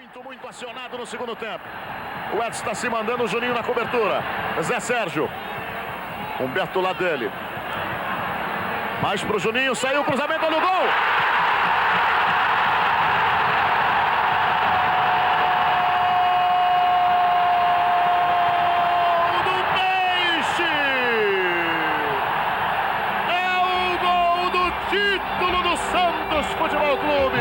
Muito acionado no segundo tempo. O Edson está se mandando, o Juninho na cobertura. Zé Sérgio. Humberto lá dele. Mais pro Juninho, saiu o cruzamento no gol. Título do Santos Futebol Clube.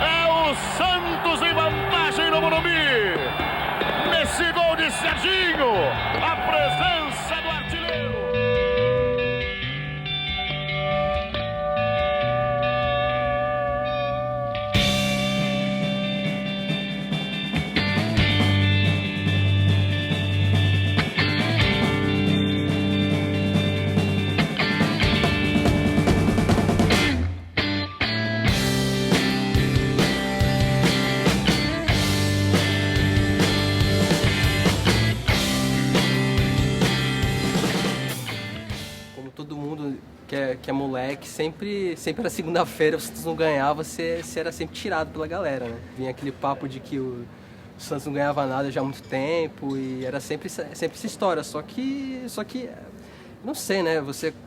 É o Santos em vantagem no Morumbi. Nesse gol de Serginho, a presença do artilheiro. Todo mundo que é moleque, sempre era segunda-feira, se você não ganhava, você era sempre tirado pela galera, né? Vinha aquele papo de que o Santos não ganhava nada já há muito tempo e era sempre essa história, só que não sei, né?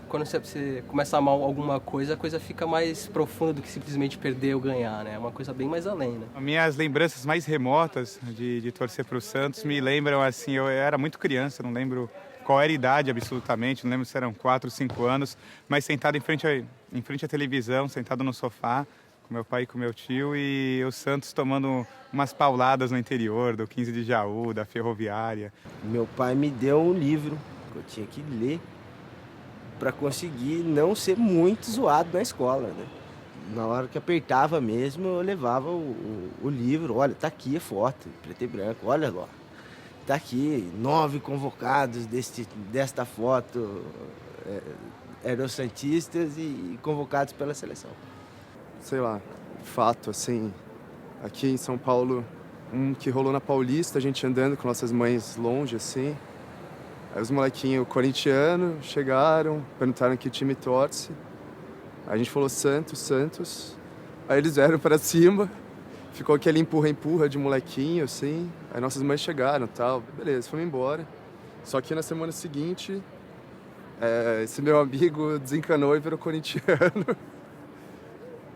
Quando você começa a amar alguma coisa, a coisa fica mais profunda do que simplesmente perder ou ganhar, né? É uma coisa bem mais além, né? As minhas lembranças mais remotas de torcer para o Santos me lembram, assim, eu era muito criança, não lembro qual era a idade absolutamente, não lembro se eram 4 ou 5 anos, mas sentado em frente à televisão, sentado no sofá, com meu pai e com meu tio, e o Santos tomando umas pauladas no interior, do 15 de Jaú, da Ferroviária. Meu pai me deu um livro que eu tinha que ler para conseguir não ser muito zoado na escola, né? Na hora que apertava mesmo, eu levava o livro, olha, tá aqui a foto, preto e branco, olha lá. Tá aqui, 9 convocados desta foto eram santistas e convocados pela seleção. Sei lá, fato, assim, aqui em São Paulo, que rolou na Paulista, a gente andando com nossas mães longe, assim. Aí os molequinhos corintianos chegaram, perguntaram que time torce. Aí a gente falou Santos. Aí eles vieram pra cima. Ficou aquele empurra-empurra de molequinho, assim. Aí nossas mães chegaram e tal. Beleza, fomos embora. Só que na semana seguinte, esse meu amigo desencanou e virou corintiano.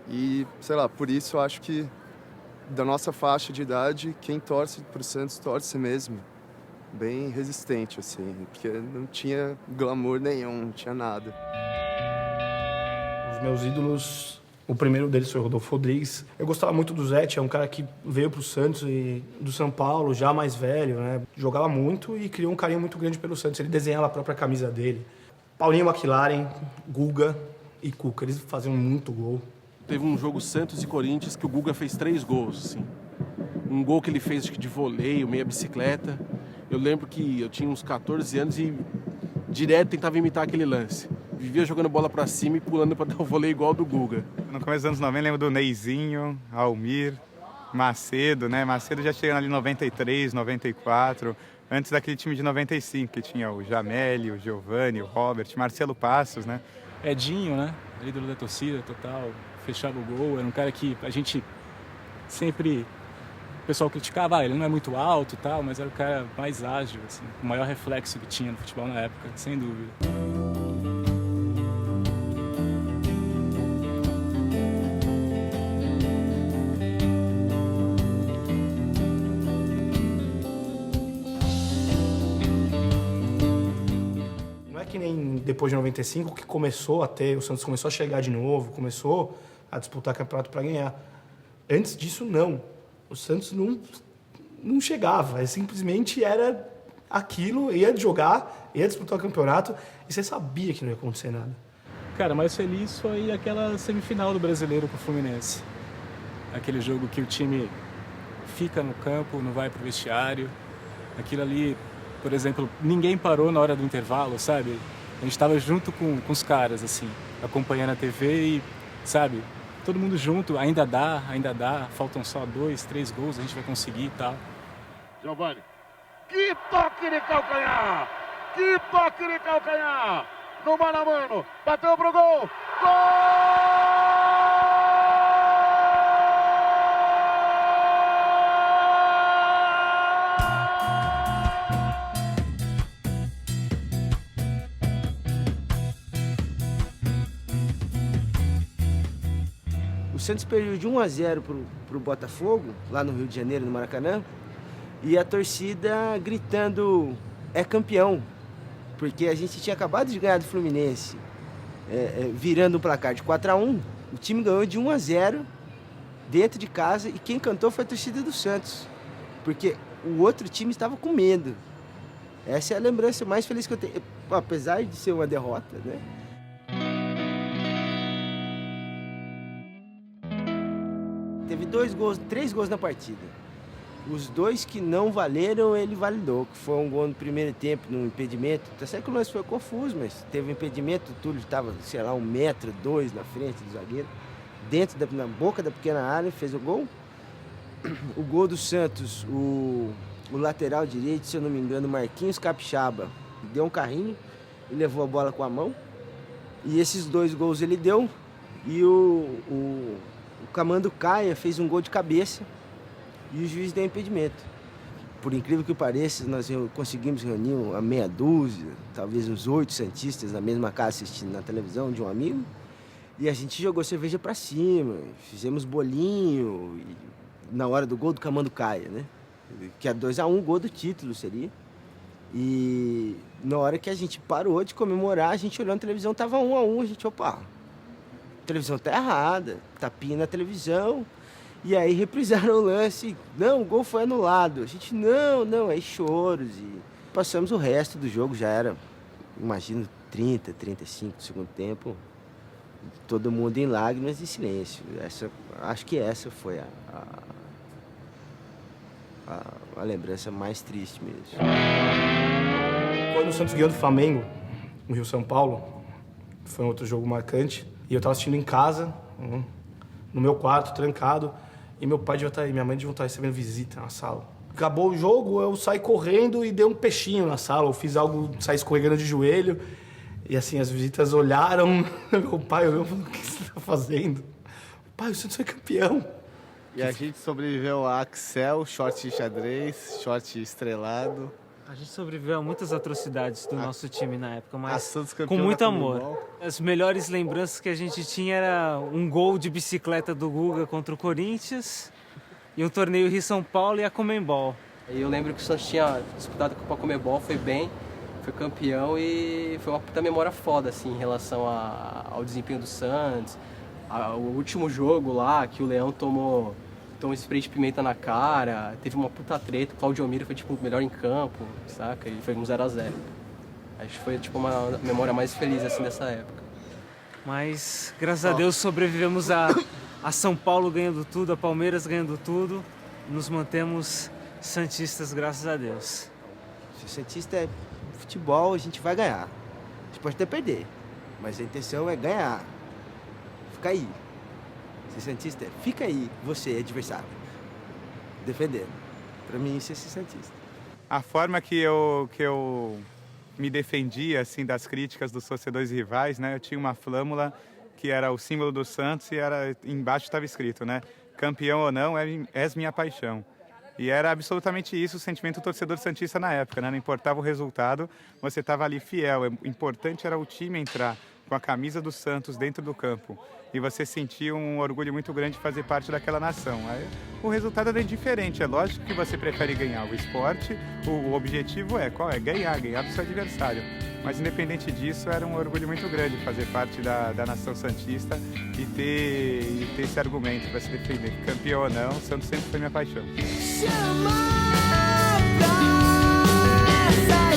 E, sei lá, por isso eu acho que da nossa faixa de idade, quem torce pro Santos torce mesmo. Bem resistente, assim. Porque não tinha glamour nenhum, não tinha nada. Os meus ídolos... O primeiro deles foi o Rodolfo Rodrigues. Eu gostava muito do Zé, é um cara que veio pro Santos e do São Paulo, já mais velho, né? Jogava muito e criou um carinho muito grande pelo Santos. Ele desenhava a própria camisa dele. Paulinho McLaren, Guga e Cuca, eles faziam muito gol. Teve um jogo Santos e Corinthians que o Guga fez 3 gols, assim. Um gol que ele fez de voleio, meia bicicleta. Eu lembro que eu tinha uns 14 anos e direto tentava imitar aquele lance. Vivia jogando bola pra cima e pulando pra dar o vôlei igual do Guga. No começo dos anos 90, lembro do Neizinho, Almir, Macedo, né? Macedo já chegando ali em 93, 94, antes daquele time de 95, que tinha o Jameli, o Giovani, o Robert, Marcelo Passos, né? Edinho, né? Ídolo da torcida, total, fechava o gol, era um cara que a gente sempre... O pessoal criticava, ele não é muito alto e tal, mas era o cara mais ágil, assim, o maior reflexo que tinha no futebol na época, sem dúvida. Que nem depois de 95 que o Santos começou a chegar de novo, começou a disputar campeonato para ganhar. Antes disso, não. O Santos não chegava, simplesmente era aquilo, ia jogar, ia disputar o campeonato e você sabia que não ia acontecer nada. Cara, mais feliz foi aquela semifinal do Brasileiro com o Fluminense. Aquele jogo que o time fica no campo, não vai pro vestiário. Aquilo ali... Por exemplo, ninguém parou na hora do intervalo, sabe? A gente estava junto com os caras, assim, acompanhando a TV e, sabe, todo mundo junto, ainda dá, faltam só 2, 3 gols, a gente vai conseguir e tal. Giovani. Que toque de calcanhar! Que toque de calcanhar! No mano a mano, bateu pro gol! Gol! Santos perdeu de 1-0 pro Botafogo, lá no Rio de Janeiro, no Maracanã, e a torcida gritando, é campeão, porque a gente tinha acabado de ganhar do Fluminense, virando o placar de 4-1, o time ganhou de 1-0 dentro de casa, e quem cantou foi a torcida do Santos, porque o outro time estava com medo. Essa é a lembrança mais feliz que eu tenho, apesar de ser uma derrota, né? Teve 3 gols na partida. Os 2 que não valeram, ele validou, que foi um gol no primeiro tempo, no impedimento. Tá certo que o lance foi confuso, mas teve um impedimento, o Túlio estava, sei lá, 1 metro, 2 na frente do zagueiro, na boca da pequena área, fez o gol. O gol do Santos, o lateral direito, se eu não me engano, Marquinhos Capixaba, deu um carrinho e levou a bola com a mão. E esses 2 gols ele deu, e o Camando Caia fez um gol de cabeça e o juiz deu impedimento. Por incrível que pareça, nós conseguimos reunir uma meia dúzia, talvez uns 8 santistas na mesma casa assistindo na televisão de um amigo, e a gente jogou cerveja pra cima, fizemos bolinho, na hora do gol do Camando Caia, né? Que é 2-1, gol do título seria. E na hora que a gente parou de comemorar, a gente olhou na televisão, tava 1-1, a gente, opa, a televisão tá errada, tapinha na televisão. E aí reprisaram o lance, não, o gol foi anulado. A gente, não, aí choros. E passamos o resto do jogo, já era, imagino, 30, 35 do segundo tempo. Todo mundo em lágrimas e silêncio. Acho que essa foi a lembrança mais triste mesmo. Quando o Santos ganhou do Flamengo, no Rio-São Paulo, foi um outro jogo marcante. E eu tava assistindo em casa, no meu quarto, trancado. E meu pai e minha mãe deviam estar recebendo visita na sala. Acabou o jogo, eu saí correndo e dei um peixinho na sala. Eu fiz algo, saí escorregando de joelho. E assim, as visitas olharam. Meu pai olhou e falou, o que você tá fazendo? Pai, o Santos foi campeão. E a gente sobreviveu a Axel, short de xadrez, short estrelado. A gente sobreviveu a muitas atrocidades do nosso time na época, mas com muito muito amor. As melhores lembranças que a gente tinha era um gol de bicicleta do Guga contra o Corinthians e um torneio Rio-São Paulo e a Conmebol. E eu lembro que o Santos tinha disputado com a Conmebol, foi bem, foi campeão e foi uma puta memória foda, assim, em relação ao desempenho do Santos. O último jogo lá, que o Leão tomou spray de pimenta na cara, teve uma puta treta, o Claudio Miro foi tipo o melhor em campo, saca? E foi um 0-0. Acho que foi tipo uma memória mais feliz assim dessa época. Mas graças a Deus sobrevivemos a São Paulo ganhando tudo, a Palmeiras ganhando tudo. Nos mantemos santistas, graças a Deus. Se o santista é futebol, a gente vai ganhar. A gente pode até perder, mas a intenção é ganhar. Fica aí. Ser santista é, fica aí, você, adversário, defendendo. Pra mim, isso é ser santista. A forma que eu me defendia assim, das críticas dos torcedores rivais, né? Eu tinha uma flâmula que era o símbolo do Santos e embaixo estava escrito, né? Campeão ou não, és minha paixão. E era absolutamente isso o sentimento do torcedor santista na época, né? Não importava o resultado, você estava ali fiel. O importante era o time entrar com a camisa do Santos dentro do campo. E você sentia um orgulho muito grande de fazer parte daquela nação. Aí, o resultado é diferente. É lógico que você prefere ganhar. O esporte, o objetivo qual é? Ganhar do seu adversário. Mas independente disso, era um orgulho muito grande fazer parte da nação santista e ter esse argumento para se defender. Campeão ou não, o Santos sempre foi minha paixão. Chama pra